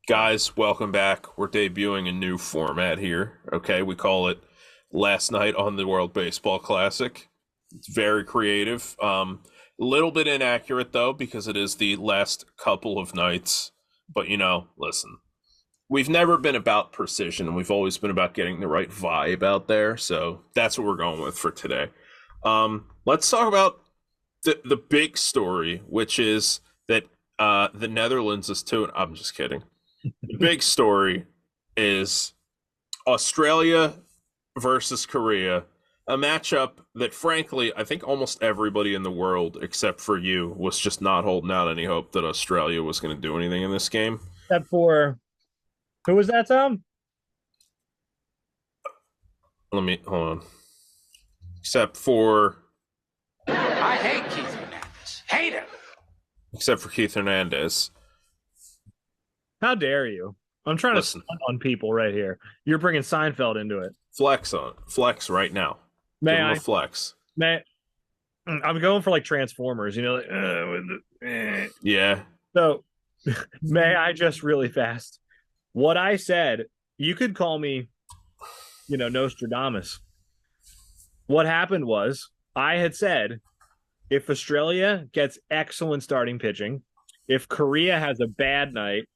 Guys, welcome back. We're debuting a new format here. Okay, we call it Last Night on the World Baseball Classic. It's very creative. A little bit inaccurate though, because it is the last couple of nights. But listen, we've never been about precision. We've always been about getting the right vibe out there. So that's what we're going with for today. Let's talk about the big story, which is that the Netherlands is too. I'm just kidding. The big story is Australia versus Korea, a matchup that, frankly, I think almost everybody in the world, except for you, was just not holding out any hope that Australia was going to do anything in this game. Except for who was that, Tom? Let me hold on. Except for I hate Keith Hernandez. Hate him. except for Keith Hernandez. How dare you? I'm trying Listen. to stunt on people right here. You're bringing Seinfeld into it. Flex right now. May Give him I? a flex. I'm going for like Transformers, Yeah. So, may I just really fast? What I said, you could call me, Nostradamus. What happened was, I had said, if Australia gets excellent starting pitching, if Korea has a bad night,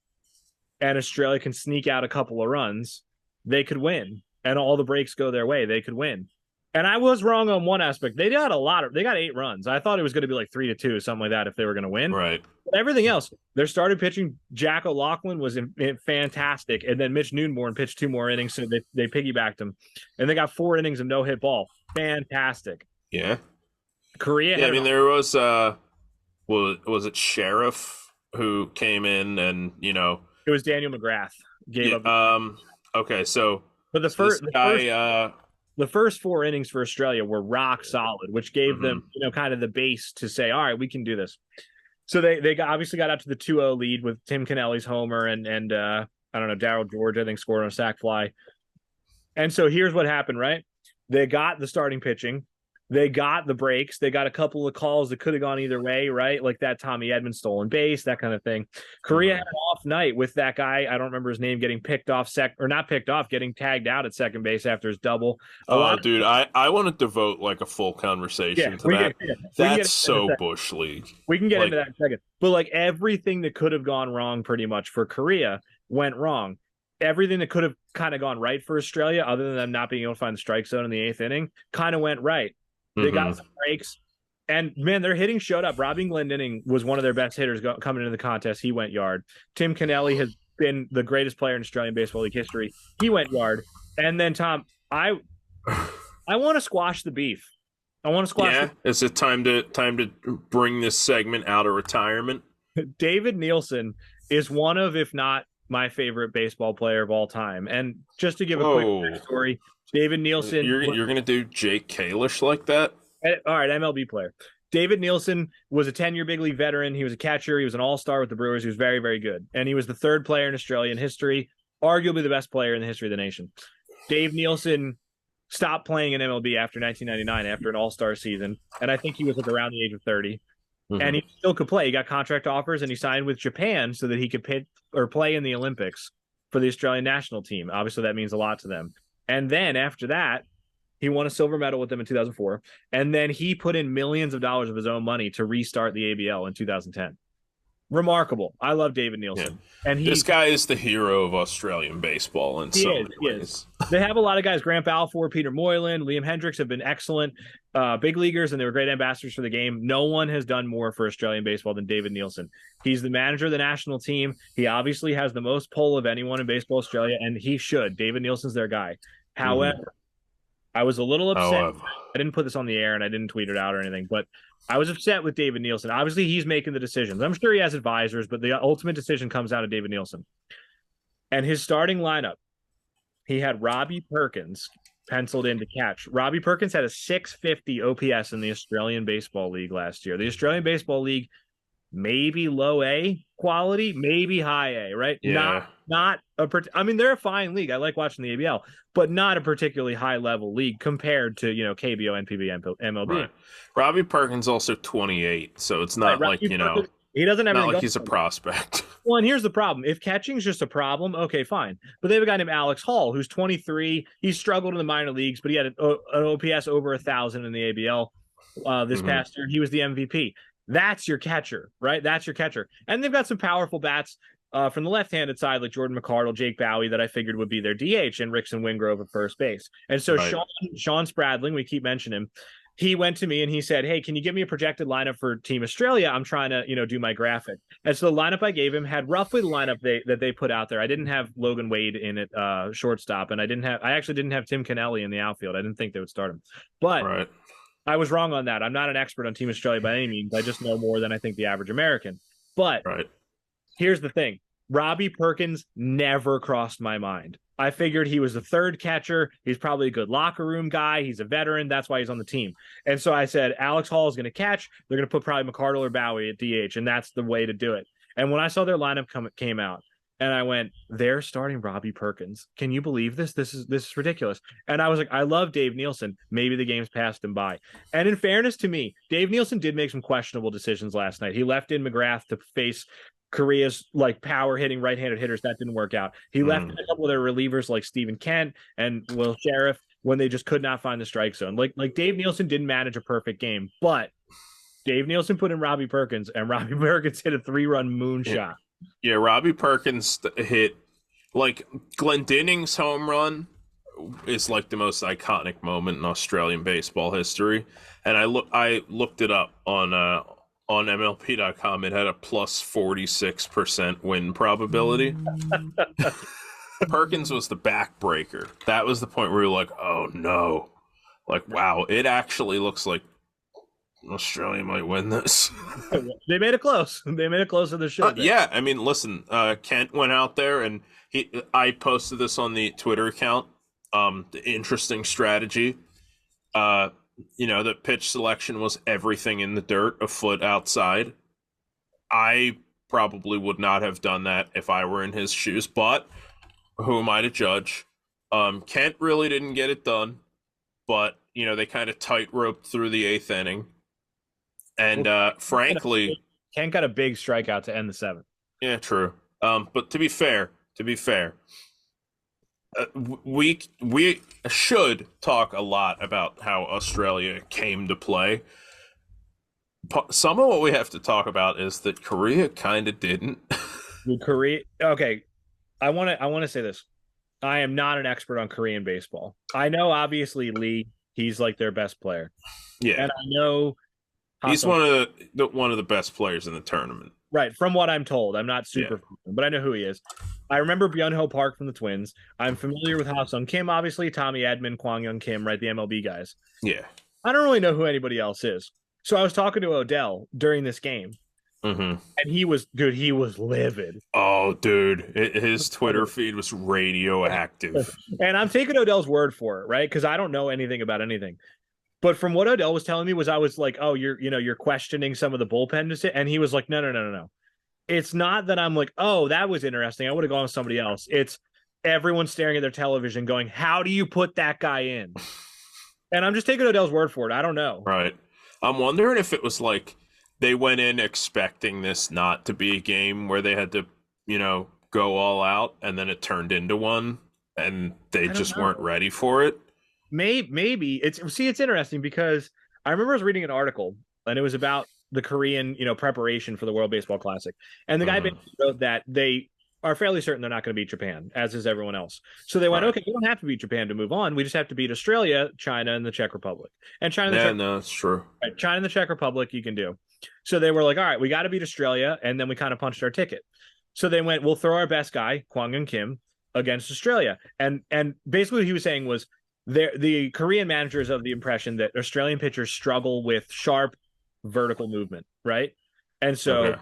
and Australia can sneak out a couple of runs, they could win. And all the breaks go their way, they could win. And I was wrong on one aspect. They got 8 runs. I thought it was going to be like 3-2, something like that, if they were going to win. Right. But everything else, their starting pitching, Jack O'Loughlin was fantastic. And then Mitch Newborn pitched 2 more innings, so they piggybacked him. And they got 4 innings of no-hit ball. Fantastic. Yeah. Korea. Yeah, I mean, there was was it Sheriff who came in and it was Daniel McGrath gave up. Okay, so But the first 4 innings for Australia were rock solid, which gave them, kind of the base to say, all right, we can do this. So they obviously got out to the 2-0 lead with Tim Cannelli's homer and I don't know, Darryl George, I think, scored on a sac fly. And so here's what happened, right? They got the starting pitching. They got the breaks. They got a couple of calls that could have gone either way, right? Like that Tommy Edman stolen base, that kind of thing. Korea had an off night with that guy, I don't remember his name, getting picked off getting tagged out at second base after his double. Dude, I want to devote like a full conversation to that. That's so Bush League. We can get into that in a second. But like everything that could have gone wrong pretty much for Korea went wrong. Everything that could have kind of gone right for Australia, other than them not being able to find the strike zone in the 8th inning, kind of went right. They got some breaks. And, man, their hitting showed up. Robbie Glendening was one of their best hitters coming into the contest. He went yard. Tim Cannelli has been the greatest player in Australian Baseball League history. He went yard. And then, Tom, I want to squash the beef. I want to squash Yeah, is it time to bring this segment out of retirement? David Nielsen is one of, if not my favorite baseball player of all time. And just to give a quick backstory, David Nielsen. You're going to do Jake Kalish like that? All right, MLB player. David Nielsen was a 10-year big league veteran. He was a catcher. He was an all-star with the Brewers. He was very, very good. And he was the 3rd player in Australian history, arguably the best player in the history of the nation. Dave Nielsen stopped playing in MLB after 1999, after an all-star season. And I think he was like around the age of 30. And he still could play. He got contract offers, and he signed with Japan so that he could play in the Olympics for the Australian national team. Obviously, that means a lot to them. And then after that, he won a silver medal with them in 2004. And then he put in millions of dollars of his own money to restart the ABL in 2010. Remarkable. I love David Nielsen. Yeah. And this guy is the hero of Australian baseball in so many ways. They have a lot of guys. Grant Balfour, Peter Moylan, Liam Hendricks have been excellent big leaguers, and they were great ambassadors for the game. No one has done more for Australian baseball than David Nielsen. He's the manager of the national team. He obviously has the most pull of anyone in Baseball Australia, and he should. David Nielsen's their guy. However, I was a little upset. I didn't put this on the air, and I didn't tweet it out or anything, but I was upset with David Nielsen. Obviously, he's making the decisions. I'm sure he has advisors, but the ultimate decision comes out of David Nielsen. And his starting lineup, he had Robbie Perkins penciled in to catch. Robbie Perkins had a 650 OPS in the Australian Baseball League last year. The Australian Baseball League, maybe low A quality, maybe high A, right? Yeah. I mean, they're a fine league. I like watching the ABL, but not a particularly high level league compared to, KBO, NPB, MLB. Right. Robbie Perkins also 28, so it's not like, He doesn't have Not anything like going he's a for him. prospect. Well, and here's the problem. If catching's just a problem, okay, fine. But they have a guy named Alex Hall, who's 23. He struggled in the minor leagues, but he had an OPS over 1,000 in the ABL this past year. He was the MVP. That's your catcher, right? That's your catcher. And they've got some powerful bats from the left-handed side, like Jordan McCardle, Jake Bowie, that I figured would be their DH, and Rickson Wingrove at first base. And so Right. Sean Spradling, we keep mentioning him, he went to me and he said, "Hey, can you give me a projected lineup for Team Australia? I'm trying to, do my graphic." And so the lineup I gave him had roughly the lineup that they put out there. I didn't have Logan Wade in it, shortstop, and I actually didn't have Tim Kennelly in the outfield. I didn't think they would start him, but Right. I was wrong on that. I'm not an expert on Team Australia by any means. I just know more than I think the average American. But Right. here's the thing. Robbie Perkins never crossed my mind. I figured he was the third catcher. He's probably a good locker room guy. He's a veteran. That's why he's on the team. And so I said, Alex Hall is going to catch. They're going to put probably McCardle or Bowie at DH, and that's the way to do it. And when I saw their lineup came out, and I went, they're starting Robbie Perkins. Can you believe this? This is ridiculous. And I was like, I love Dave Nielsen. Maybe the game's passed him by. And in fairness to me, Dave Nielsen did make some questionable decisions last night. He left in McGrath to face Korea's like power hitting right-handed hitters. That didn't work out. He left a couple of their relievers like Stephen Kent and Will Sheriff when they just could not find the strike zone. Like Dave Nielsen didn't manage a perfect game, but Dave Nielsen put in Robbie Perkins, and Robbie Perkins hit a 3-run moonshot. Yeah, Robbie Perkins hit like Glendinnings's home run is like the most iconic moment in Australian baseball history. And I looked it up on MLB.com. It had a plus 46% win probability. Perkins was the backbreaker. That was the point where we were like, oh no. Like, wow, it actually looks like Australia might win this. They made it close. They made it closer than they should. Yeah, I mean, listen, Kent went out there and I posted this on the Twitter account. The interesting strategy. The pitch selection was everything in the dirt, a foot outside. I probably would not have done that if I were in his shoes, but who am I to judge? Kent really didn't get it done, but they kind of tight-roped through the 8th inning. And frankly, Kent got a big strikeout to end the 7th. Yeah, true. But to be fair, we should talk a lot about how Australia came to play. Some of what we have to talk about is that Korea kind of didn't. Korea. Okay, I want to say this. I am not an expert on Korean baseball. I know obviously Lee. He's like their best player. Yeah, and I know. He's one of the best players in the tournament. Right, from what I'm told. I'm not super familiar, but I know who he is. I remember Byung-ho Park from the Twins. I'm familiar with Ha-Sung Kim, obviously, Tommy Edman, Kwang Young Kim, right, the MLB guys. Yeah. I don't really know who anybody else is. So I was talking to Odell during this game, and he was good. He was livid. Oh, dude. His Twitter feed was radioactive. And I'm taking Odell's word for it, right, because I don't know anything about anything. But from what Odell was telling me I was like, oh, you're questioning some of the bullpen, and he was like, no. It's not that I'm like, oh, that was interesting. I would have gone with somebody else. It's everyone staring at their television going, how do you put that guy in? And I'm just taking Odell's word for it. I don't know. Right. I'm wondering if it was like they went in expecting this not to be a game where they had to, go all out, and then it turned into one, and they just weren't ready for it. Maybe it's interesting because I remember I was reading an article and it was about the Korean, preparation for the World Baseball Classic. And the guy basically wrote that they are fairly certain they're not going to beat Japan, as is everyone else. So they went, okay, we don't have to beat Japan to move on. We just have to beat Australia, China, and the Czech Republic. And China, that's true. Right, China and the Czech Republic, you can do. So they were like, all right, we got to beat Australia, and then we kind of punched our ticket. So they went, we'll throw our best guy, Kwang Young Kim, against Australia. And basically what he was saying was, the Korean managers of the impression that Australian pitchers struggle with sharp vertical movement, right? And so,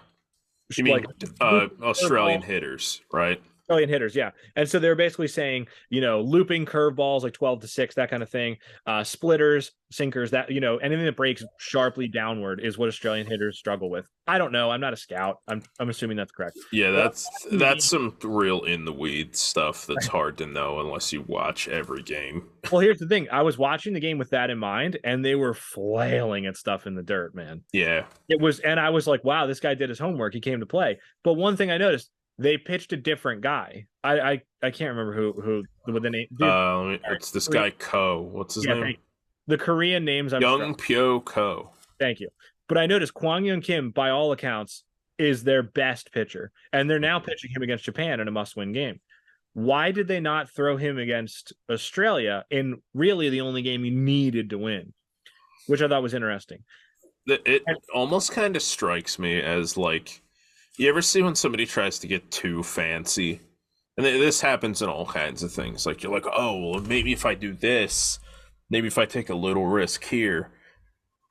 you mean Australian hitters, right? Australian hitters, yeah. And so they're basically saying, looping curveballs like 12-6, that kind of thing, splitters, sinkers, that, anything that breaks sharply downward is what Australian hitters struggle with. I don't know. I'm not a scout. I'm assuming that's correct. Yeah, But that's some real in the weeds stuff that's hard to know unless you watch every game. well, here's the thing. I was watching the game with that in mind, and they were flailing at stuff in the dirt, man. Yeah. And I was like, wow, this guy did his homework. He came to play. But one thing I noticed, they pitched a different guy. I can't remember who what the name. Dude, It's this guy Ko. What's his name? The Korean names. Young Pyo Ko. Thank you. But I noticed Kwang Young Kim, by all accounts, is their best pitcher, and they're now pitching him against Japan in a must-win game. Why did they not throw him against Australia in really the only game you needed to win? Which I thought was interesting. It almost kind of strikes me as like, you ever see when somebody tries to get too fancy? And this happens in all kinds of things. Like, you're like, oh, well, maybe if I do this, maybe if I take a little risk here,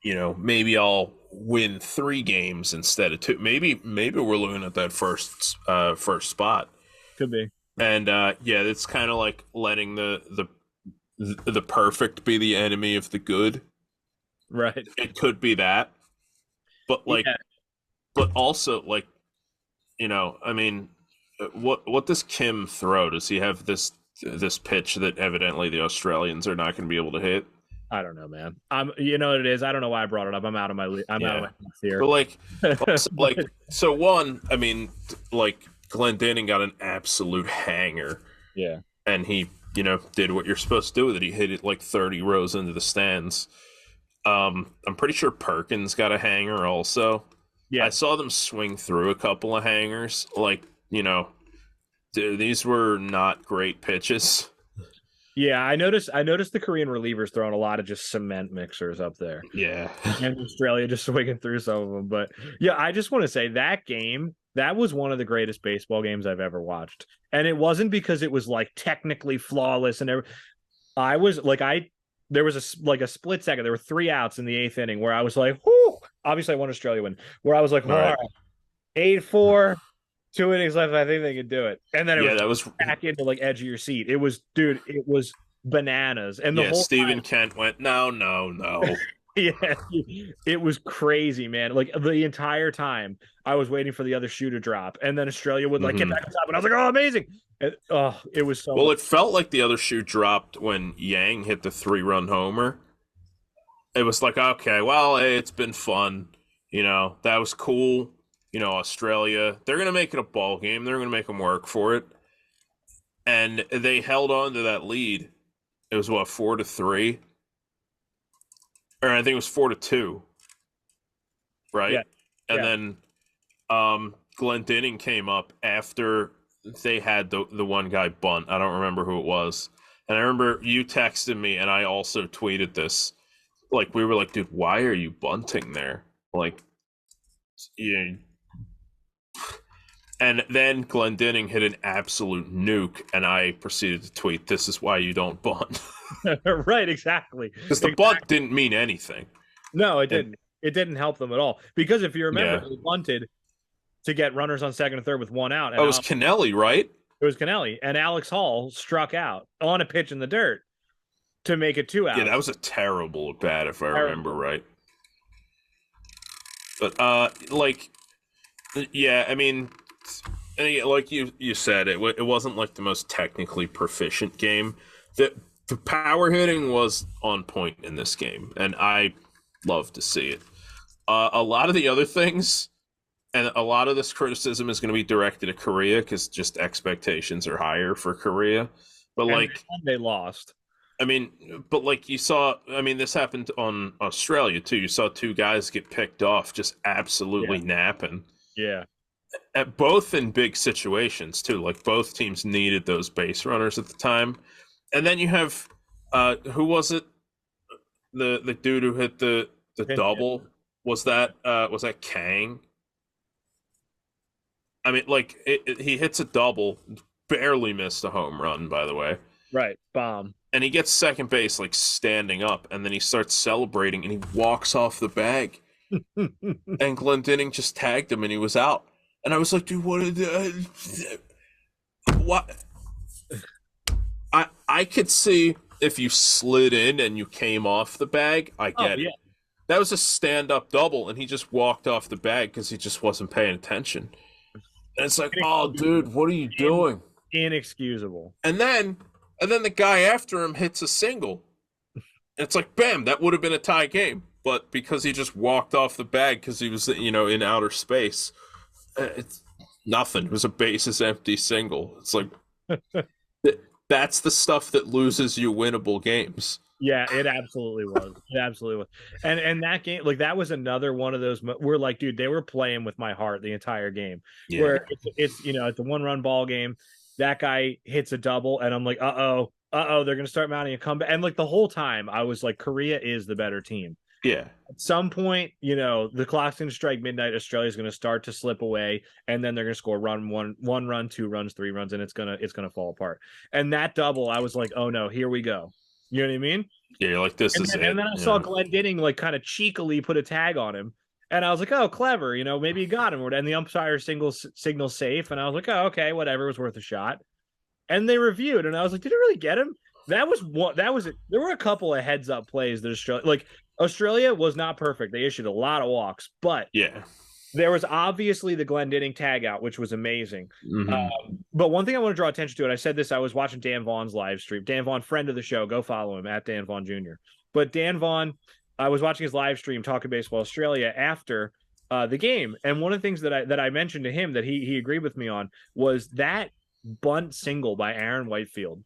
maybe I'll win 3 games instead of 2. Maybe we're looking at that first spot. Could be. And it's kind of like letting the perfect be the enemy of the good. Right. It could be that. But but also like, I mean, what does Kim throw? Does he have this pitch that evidently the Australians are not going to be able to hit? I don't know, man. You know what it is. I don't know why I brought it up. I'm out of my here. But so one, I mean, like Glendening got an absolute hanger. Yeah. And he, did what you're supposed to do with it. He hit it like 30 rows into the stands. I'm pretty sure Perkins got a hanger also. Yeah. I saw them swing through a couple of hangers. Like, these were not great pitches. Yeah, I noticed the Korean relievers throwing a lot of just cement mixers up there. Yeah. And Australia just swinging through some of them. But yeah, I just want to say that game, that was one of the greatest baseball games I've ever watched. And it wasn't because it was like technically flawless and there was a split second. There were 3 outs in the 8th inning where I was like, whoo, obviously I want Australia win. Where I was like, all right, 8-4. 2 innings left. I think they could do it. And then that was back into like edge of your seat. It was bananas. And the whole Stephen Kent went, no. Yeah, it was crazy, man. Like the entire time I was waiting for the other shoe to drop. And then Australia would get back on top. And I was like, oh, amazing. And, it was so well, it felt like the other shoe dropped when Yang hit the 3-run homer. It was like, okay, well, hey, it's been fun. That was cool. Australia, they're going to make it a ball game. They're going to make them work for it. And they held on to that lead. It was 4-3? Or I think it was 4-2. Right? Yeah. And then Glendening came up after they had the one guy bunt. I don't remember who it was. And I remember you texted me, and I also tweeted this. Like, we were like, dude, why are you bunting there? Like, and then Glendening hit an absolute nuke, and I proceeded to tweet, this is why you don't bunt. Right, exactly. Because the bunt didn't mean anything. No, it didn't. It didn't help them at all. Because if you remember, they bunted to get runners on second and third with 1 out. And it was Kennelly, right? It was Kennelly. And Alex Hall struck out on a pitch in the dirt to make it 2 outs. Yeah, that was a terrible at bat, if I remember right. But, I mean, like you said, it wasn't like the most technically proficient game. The power hitting was on point in this game, and I love to see it. A lot of the other things, and a lot of this criticism is going to be directed at Korea because just expectations are higher for Korea. But and they lost. I mean, but like you saw, I mean, this happened on Australia too. You saw 2 guys get picked off, just absolutely napping. Yeah. Both in big situations too. Like both teams needed those base runners at the time. And then you have who was it? The dude who hit the double. Was that Kang? I mean, like he hits a double, barely missed a home run, by the way. Right, bomb. And he gets second base like standing up, and then he starts celebrating, and he walks off the bag. And Glendening just tagged him, and he was out. And I was like, dude, what? what I could see if you slid in and you came off the bag. I get yeah. it. That was a stand-up double, and he just walked off the bag because he just wasn't paying attention. And it's like, oh, dude, what are you doing? Inexcusable. And then the guy after him hits a single. It's like, bam, that would have been a tie game. But because he just walked off the bag because he was, in outer space, it's nothing. It was a bases empty single. It's like, that's the stuff that loses you winnable games. Yeah, it absolutely was. It absolutely was. And that game, like that was another one of those where like, dude, they were playing with my heart the entire game. Yeah. Where it's it's a 1-run ball game. That guy hits a double, and I'm like, they're gonna start mounting a comeback. And like the whole time, I was like, Korea is the better team. Yeah. At some point, the clock's gonna strike midnight. Australia's gonna start to slip away, and then they're gonna score one run, 2 runs, 3 runs, and it's gonna fall apart. And that double, I was like, oh no, here we go. You know what I mean? Yeah, you're like, this is it. And then I saw Glenn Dinning like kind of cheekily put a tag on him. And I was like, oh, clever. Maybe he got him. And the umpire signal safe. And I was like, oh, okay, whatever. It was worth a shot. And they reviewed. And I was like, did it really get him? That was it. There were a couple of heads up plays that Australia was not perfect. They issued a lot of walks. But yeah, there was obviously the Glenn Dinning tag out, which was amazing. Mm-hmm. But one thing I want to draw attention to, and I said this, I was watching Dan Vaughn's live stream. Dan Vaughn, friend of the show, go follow him at Dan Vaughn Jr. But Dan Vaughn, I was watching his live stream Talking Baseball Australia after the game, and one of the things that I mentioned to him that he agreed with me on was that bunt single by Aaron Whitefield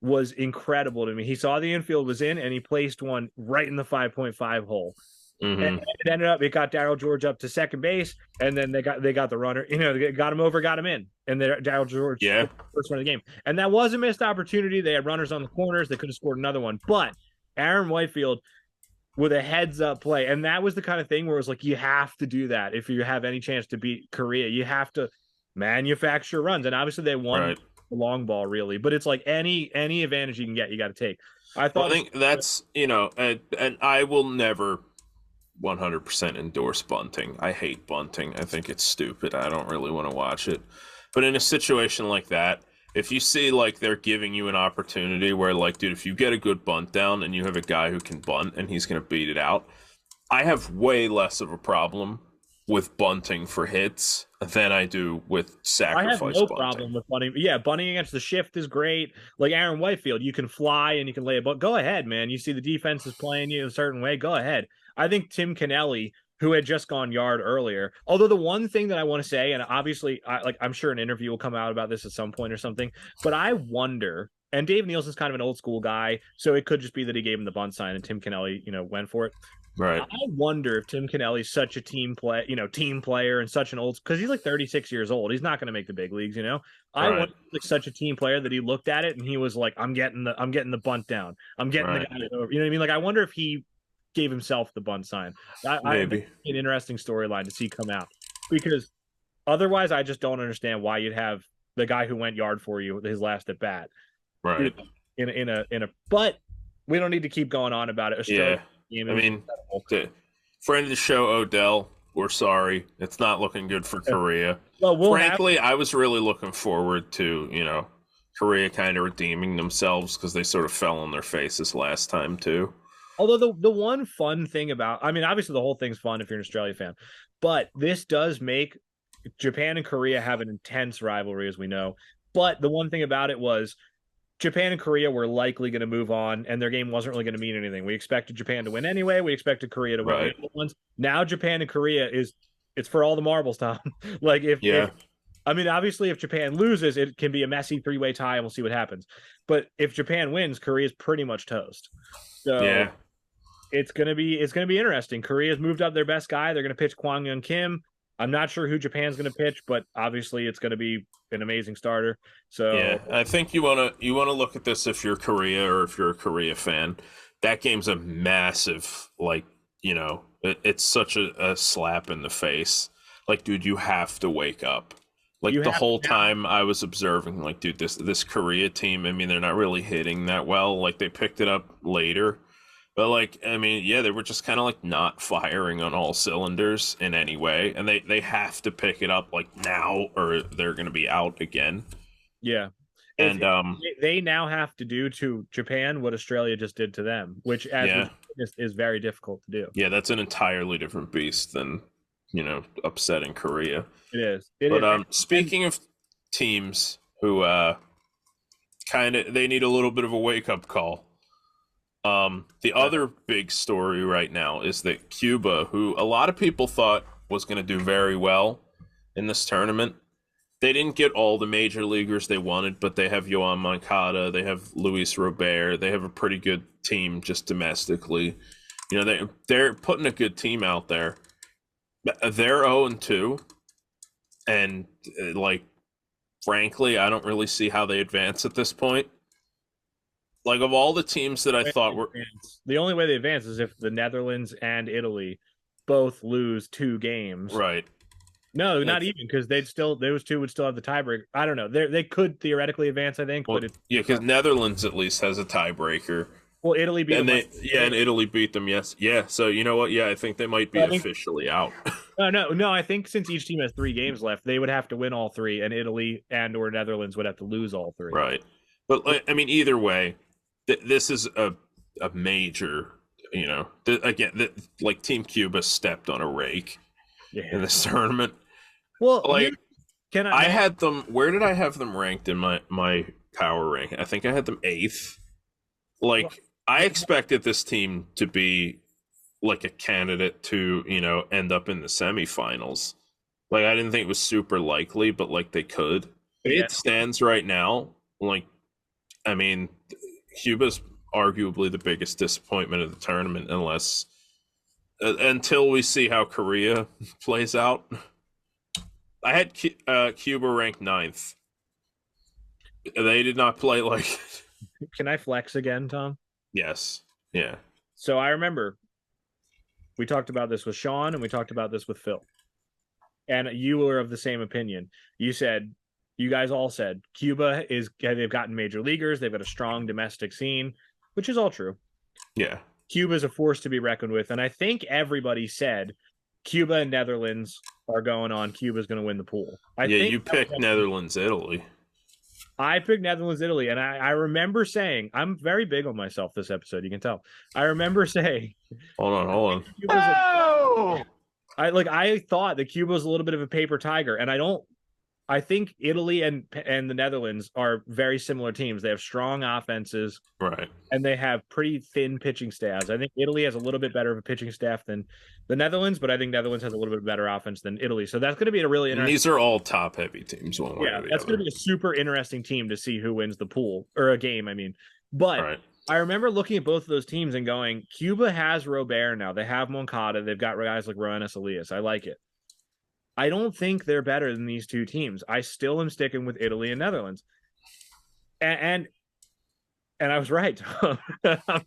was incredible to me. He saw the infield was in, and he placed one right in the 5.5 hole. Mm-hmm. And it ended up, it got Darryl George up to second base, and then they got the runner, they got him over, got him in, and Darryl George, first run of the game. And that was a missed opportunity. They had runners on the corners. They could have scored another one, but Aaron Whitefield with a heads up play. And that was the kind of thing where it was like, you have to do that. If you have any chance to beat Korea, you have to manufacture runs. And obviously they won the long ball really, but it's like any advantage you can get, you got to take. I think that's, and I will never 100% endorse bunting. I hate bunting. I think it's stupid. I don't really want to watch it. But in a situation like that, if you see like they're giving you an opportunity where like, dude, if you get a good bunt down and you have a guy who can bunt and he's going to beat it out, I have way less of a problem with bunting for hits than I do with sacrifice. I have no problem with bunting. Yeah, bunting against the shift is great. Like Aaron Whitefield, you can fly and you can lay a butt. Go ahead, man. You see the defense is playing you a certain way. Go ahead. I think Tim Kennelly, who had just gone yard earlier. Although the one thing that I want to say, and obviously, I'm sure an interview will come out about this at some point or something, but I wonder, and Dave Nielsen's kind of an old school guy, so it could just be that he gave him the bunt sign and Tim Kennelly, went for it. Right. I wonder if Tim Kennelly's such a team player and such an old, because he's like 36 years old. He's not going to make the big leagues, I wonder if like such a team player that he looked at it and he was like, I'm getting the bunt down. I'm getting the guy over. You know what I mean? Like I wonder if he gave himself the bunt sign. Maybe an interesting storyline to see come out, because otherwise I just don't understand why you'd have the guy who went yard for you his last at bat. Right. In a but we don't need to keep going on about it. Australia I mean, friend of the show, Odell, we're sorry. It's not looking good for Korea. Well, frankly, I was really looking forward to, Korea kind of redeeming themselves because they sort of fell on their faces last time too. Although the one fun thing about, obviously the whole thing's fun if you're an Australia fan, but this does make Japan and Korea have an intense rivalry, as we know. But the one thing about it was Japan and Korea were likely going to move on, and their game wasn't really going to mean anything. We expected Japan to win anyway. We expected Korea to win the ones. Now Japan and Korea it's for all the marbles, Tom. Like obviously if Japan loses, it can be a messy 3-way tie, and we'll see what happens. But if Japan wins, Korea's pretty much toast. So it's gonna be interesting. Korea's moved up their best guy. They're gonna pitch Kwang Young Kim. I'm not sure who Japan's gonna pitch, but obviously it's gonna be an amazing starter. So I think you wanna look at this if you're Korea or if you're a Korea fan. That game's a massive, it's such a slap in the face. Like, dude, you have to wake up. Like the whole time I was observing, like, dude, this Korea team, they're not really hitting that well. Like they picked it up later. But they were just kind of like not firing on all cylinders in any way, and they have to pick it up like now or they're going to be out again. Yeah. And They now have to do to Japan what Australia just did to them, which as yeah, is very difficult to do. yeah, that's an entirely different beast than, upsetting Korea. It is. It But is. speaking of teams who kind of they need a little bit of a wake up call. The other big story right now is that Cuba, who a lot of people thought was going to do very well in this tournament, they didn't get all the major leaguers they wanted, but they have Yoan Moncada, they have Luis Robert, they have a pretty good team just domestically. They're putting a good team out there. They're 0-2, and frankly, I don't really see how they advance at this point. Like, of all the teams that I thought were... The only way they advance is if the Netherlands and Italy both lose 2 games. Right. No, not even, because those two would still have the tiebreaker. I don't know. They could theoretically advance, I think. Well, but because Netherlands at least has a tiebreaker. Well, Italy beat and them. And Italy beat them, yes. Yeah, so you know what? Yeah, I think they might be officially out. No, I think since each team has 3 games left, they would have to win all 3, and Italy and or Netherlands would have to lose all 3. Right. But, I mean, either way, this is a major, Team Cuba stepped on a rake in this tournament. Well, I had them, where did I have them ranked in my power rank? I think I had them 8th. I expected this team to be like a candidate to, end up in the semifinals. I didn't think it was super likely, but they could. It stands right now, I mean, Cuba's arguably the biggest disappointment of the tournament, until we see how Korea plays out. I had Cuba ranked 9th. They did not play Can I flex again, Tom? Yes. Yeah. So I remember we talked about this with Sean and we talked about this with Phil. And you were of the same opinion. You guys all said Cuba they've gotten major leaguers, they've got a strong domestic scene, which is all true. Yeah. Cuba is a force to be reckoned with. And I think everybody said Cuba and Netherlands are going on. Cuba's going to win the pool. You picked Netherlands, Italy. I picked Netherlands, Italy, and I remember saying, I'm very big on myself this episode, you can tell. I remember saying... Hold on. I thought that Cuba was a little bit of a paper tiger, and I think Italy and the Netherlands are very similar teams. They have strong offenses, right, and they have pretty thin pitching staffs. I think Italy has a little bit better of a pitching staff than the Netherlands, but I think Netherlands has a little bit better offense than Italy. So that's going to be a really interesting. And these are all top-heavy teams. One way or the that's going to be a super interesting team to see who wins the pool or a game. I mean, but I remember looking at both of those teams and going, Cuba has Robert now. They have Moncada. They've got guys like Roenis Elias. I like it. I don't think they're better than these 2 teams. I still am sticking with Italy and Netherlands. And I was right. I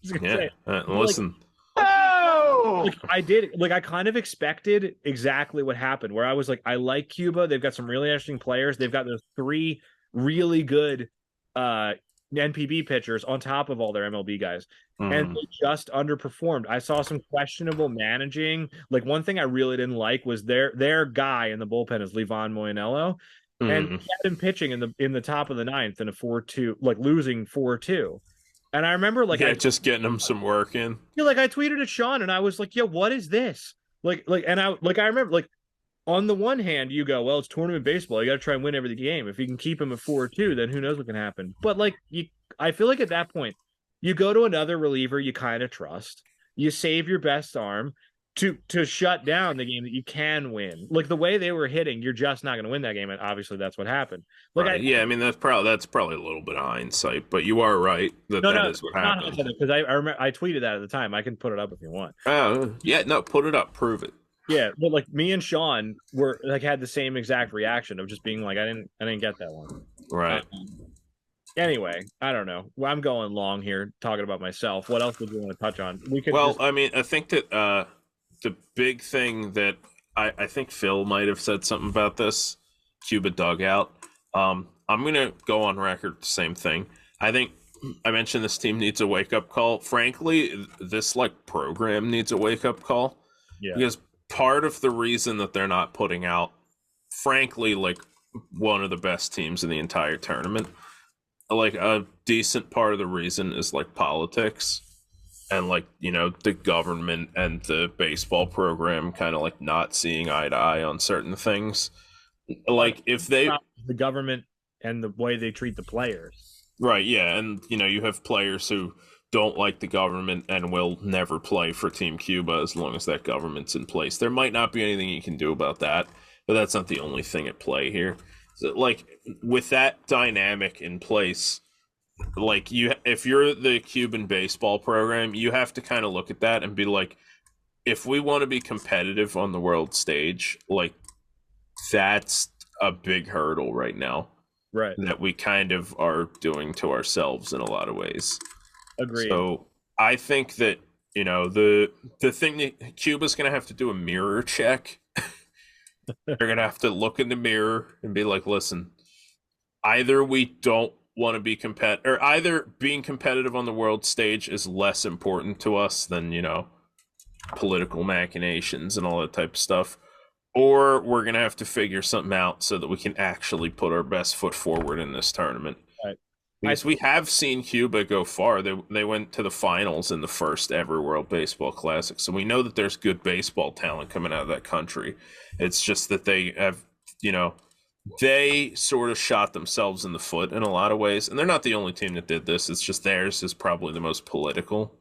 was gonna say, listen. I did. I kind of expected exactly what happened, where I was like, I like Cuba. They've got some really interesting players. They've got those 3 really good NPB pitchers on top of all their MLB guys. And they just underperformed. I saw some questionable managing. One thing I really didn't like was their guy in the bullpen is Livan Moinello, and he had him pitching in the top of the 9th in a 4-2, losing 4-2. And I remember just getting him some work in. I tweeted at Sean and I was like, "Yo, what is this?" I remember on the one hand, you go, well, it's tournament baseball. You got to try and win every game. If you can keep him at 4-2, then who knows what can happen. But I feel like at that point, you go to another reliever you kind of trust. You save your best arm to shut down the game that you can win. The way they were hitting, you're just not going to win that game. And obviously, that's what happened. I mean, that's probably a little bit of hindsight, but you are right that is what happened. Because I remember I tweeted that at the time. I can put it up if you want. Oh yeah, no, put it up, prove it. Yeah, but me and Sean were had the same exact reaction of just being I didn't get that one. Right. Anyway, I don't know. Well, I'm going long here talking about myself. What else would you want to touch on? I mean, I think that the big thing that I think Phil might have said something about this Cuba dugout. I'm gonna go on record the same thing. I think I mentioned this team needs a wake up call. Frankly, this program needs a wake up call. Yeah. Because part of the reason that they're not putting out, frankly, one of the best teams in the entire tournament. Like a decent part of the reason is like politics and like, the government and the baseball program kind of like not seeing eye to eye on certain things. Like if they the government and the way they treat the players. Right, yeah, and you have players who don't like the government and will never play for Team Cuba as long as that government's in place. There might not be anything you can do about that, but that's not the only thing at play here. So, like, with that dynamic in place, like if you're the Cuban baseball program, you have to kind of look at that and be like, if we want to be competitive on the world stage, like that's a big hurdle right now. Right. That we kind of are doing to ourselves in a lot of ways. Agreed. So I think that, the thing that Cuba's going to have to do a mirror check. They're going to have to look in the mirror and be like, listen, either we don't want to be competitive, or either being competitive on the world stage is less important to us than, political machinations and all that type of stuff. Or we're going to have to figure something out so that we can actually put our best foot forward in this tournament. Right. Because we have seen Cuba go far. They went to the finals in the first ever World Baseball Classic. So we know that there's good baseball talent coming out of that country. It's just that they have, they sort of shot themselves in the foot in a lot of ways. And they're not the only team that did this. It's just theirs is probably the most political.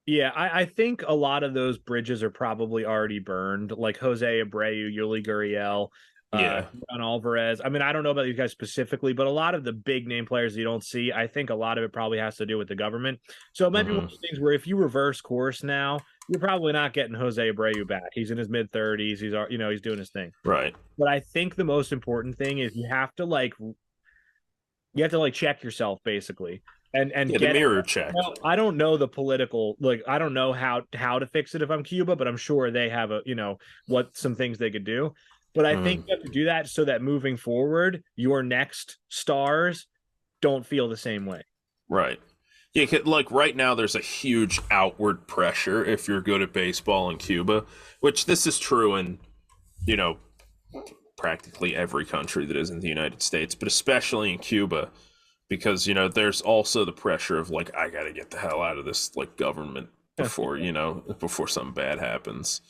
Yeah, I think a lot of those bridges are probably already burned, like Jose Abreu, Yuli Gurriel, Yeah. John Alvarez. I mean, I don't know about these guys specifically, but a lot of the big name players you don't see, I think a lot of it probably has to do with the government. So it might be one of those things where if you reverse course now, you're probably not getting Jose Abreu back. He's in his mid 30s. He's doing his thing. Right. But I think the most important thing is you have to check yourself basically. And get the mirror check. Well, I don't know the political, I don't know how to fix it if I'm Cuba, but I'm sure they have what some things they could do. But I think you have to do that so that moving forward, your next stars don't feel the same way. Right. Yeah, like right now there's a huge outward pressure if you're good at baseball in Cuba, which this is true in, practically every country that isn't the United States, but especially in Cuba. Because, there's also the pressure of like, I got to get the hell out of this like government before, before something bad happens.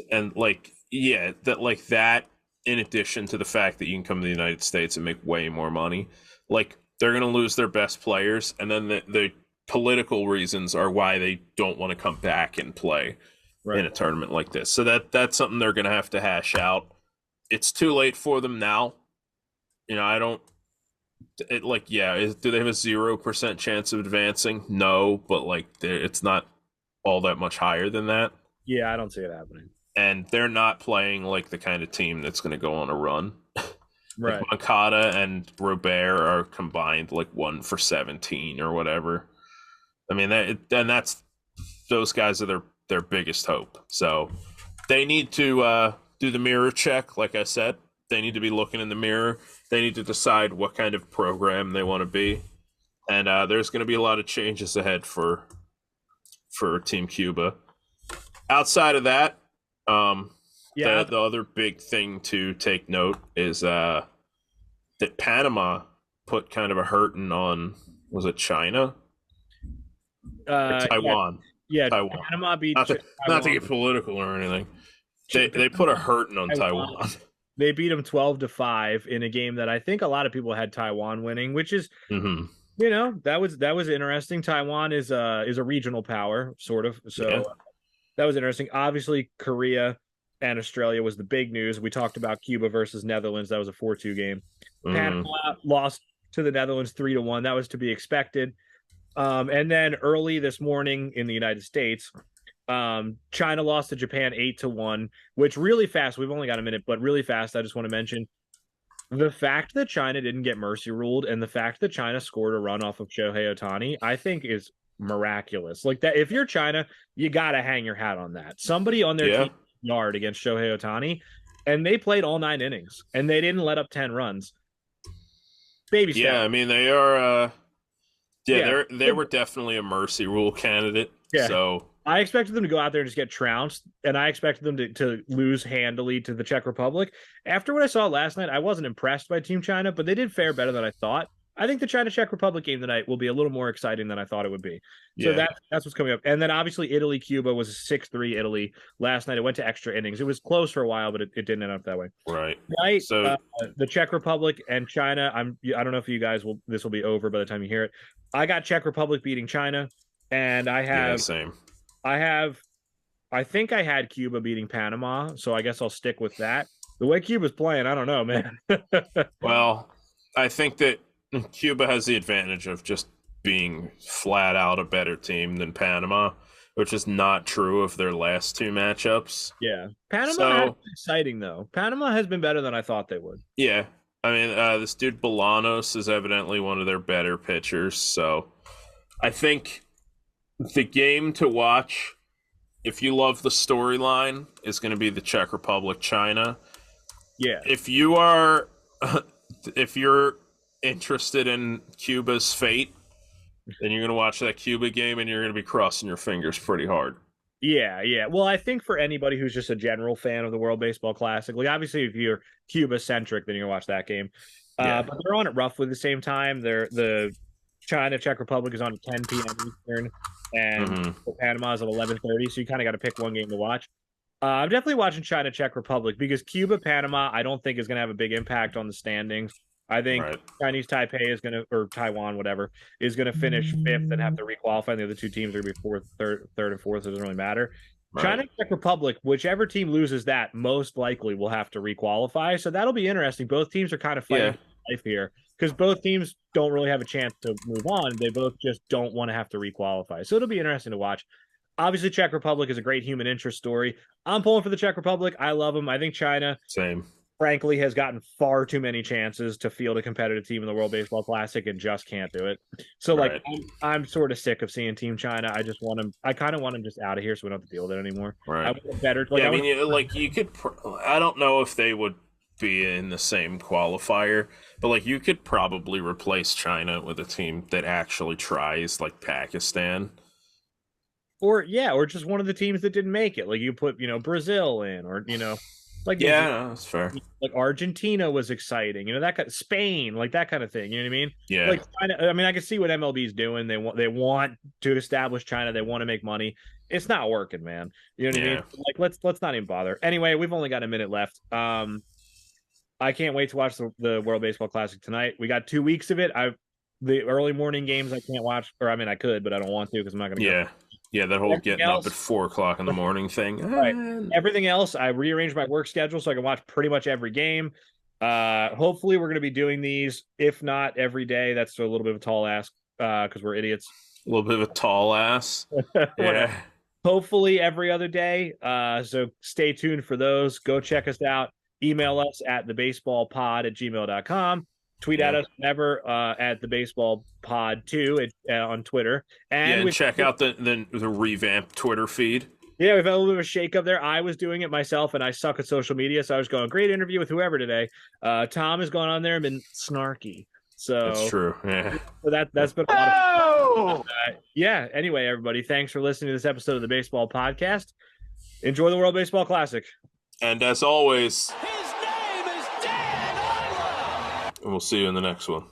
And like, yeah, that in addition to the fact that you can come to the United States and make way more money, like they're going to lose their best players. And then the political reasons are why they don't want to come back and play in a tournament like this. So that's something they're going to have to hash out. It's too late for them now. I don't. Do they have a 0% chance of advancing? No, but it's not all that much higher than that. Yeah, I don't see it happening. And they're not playing like the kind of team that's going to go on a run. Right. Like Moncada and Robert are combined like 1 for 17 or whatever. I mean, that's those guys are their biggest hope. So they need to do the mirror check, like I said. They need to be looking in the mirror. They need to decide what kind of program they want to be. And there's going to be a lot of changes ahead for Team Cuba. Outside of that, the other big thing to take note is that Panama put kind of a hurting on, was it China? Taiwan. Yeah, Taiwan. Panama beat not to get political or anything. They put a hurting on Taiwan. They beat them 12-5 in a game that I think a lot of people had Taiwan winning, which is, that was interesting. Taiwan is a regional power, sort of. So that was interesting. Obviously, Korea and Australia was the big news. We talked about Cuba versus Netherlands. That was a 4-2 game. Panama lost to the Netherlands 3-1. That was to be expected. And then early this morning in the United States, China lost to Japan 8-1, which really fast, we've only got a minute, but really fast, I just want to mention the fact that China didn't get mercy ruled and the fact that China scored a run off of Shohei Ohtani, I think is miraculous. Like that, if you're China, you got to hang your hat on that. Somebody on their team yard against Shohei Ohtani, and they played all 9 innings and they didn't let up 10 runs. Baby step. Yeah, I mean, they are, they were definitely a mercy rule candidate. Yeah. So I expected them to go out there and just get trounced, and I expected them to lose handily to the Czech Republic. After what I saw last night, I wasn't impressed by Team China, but they did fare better than I thought. I think the China-Czech Republic game tonight will be a little more exciting than I thought it would be. So Yeah. that's what's coming up. And then obviously Italy-Cuba was a 6-3 Italy last night. It went to extra innings. It was close for a while, but it didn't end up that way. Right. Tonight, So the Czech Republic and China, I don't know if you guys this will be over by the time you hear it. I got Czech Republic beating China, and same. I think I had Cuba beating Panama, so I guess I'll stick with that. The way Cuba's playing, I don't know, man. Well, I think that Cuba has the advantage of just being flat out a better team than Panama, which is not true of their last two matchups. Yeah. Panama has been exciting, though. Panama has been better than I thought they would. Yeah. I mean, this dude Bolanos is evidently one of their better pitchers, so I think the game to watch, if you love the storyline, is going to be the Czech Republic China. Yeah. If you're interested in Cuba's fate, then you're going to watch that Cuba game and you're going to be crossing your fingers pretty hard. Yeah. Well, I think for anybody who's just a general fan of the World Baseball Classic, like obviously if you're Cuba centric, then you're gonna watch that game. But they're on at roughly the same time. The China Czech Republic is on at 10 p.m. Eastern, and Panama is at 11:30. So you kind of got to pick one game to watch. I'm definitely watching China Czech Republic because Cuba Panama I don't think is going to have a big impact on the standings. I think Chinese Taipei is going to, or Taiwan, whatever, is going to finish fifth and have to requalify. And the other two teams are going to be fourth, third, and fourth. So it doesn't really matter. Right. China Czech Republic, whichever team loses that, most likely will have to requalify. So that'll be interesting. Both teams are kind of fighting for life here because both teams don't really have a chance to move on. They both just don't want to have to requalify. So it'll be interesting to watch. Obviously, Czech Republic is a great human interest story. I'm pulling for the Czech Republic. I love them. I think China, frankly, has gotten far too many chances to field a competitive team in the World Baseball Classic and just can't do it. So, I'm sort of sick of seeing Team China. I just want them. I kind of want them just out of here so we don't have to deal with it anymore. Right. I want better. You could. I don't know if they would be in the same qualifier, but you could probably replace China with a team that actually tries, like Pakistan. Or just one of the teams that didn't make it. Like you put, Brazil in, or that's fair. Like Argentina was exciting, that kind of, Spain, like that kind of thing. You know what I mean? Yeah. Like China, I mean, I can see what MLB is doing. They want to establish China. They want to make money. It's not working, man. You know what I mean? Like let's not even bother. Anyway, we've only got a minute left. I can't wait to watch the World Baseball Classic tonight. We got 2 weeks of it. The early morning games I can't watch, or I mean I could, but I don't want to because I'm not going to. Yeah. Yeah, that whole getting up at 4 o'clock in the morning thing. Right. Everything else, I rearranged my work schedule so I can watch pretty much every game. Hopefully, we're going to be doing these, if not every day. That's a little bit of a tall ask because we're idiots. A little bit of a tall ass. Yeah. Hopefully, every other day. So stay tuned for those. Go check us out. Email us at thebaseballpod@gmail.com. Tweet at us whenever at the Baseball Pod 2 on Twitter. And check out the revamped Twitter feed. Yeah, we've had a little bit of a shake-up there. I was doing it myself, and I suck at social media, so I was going, great interview with whoever today. Tom has gone on there and been snarky. So that's true. Yeah. So that's been a lot of fun. Anyway, everybody, thanks for listening to this episode of the Baseball Podcast. Enjoy the World Baseball Classic. And as always, his name is Dan Arlo. and we'll see you in the next one.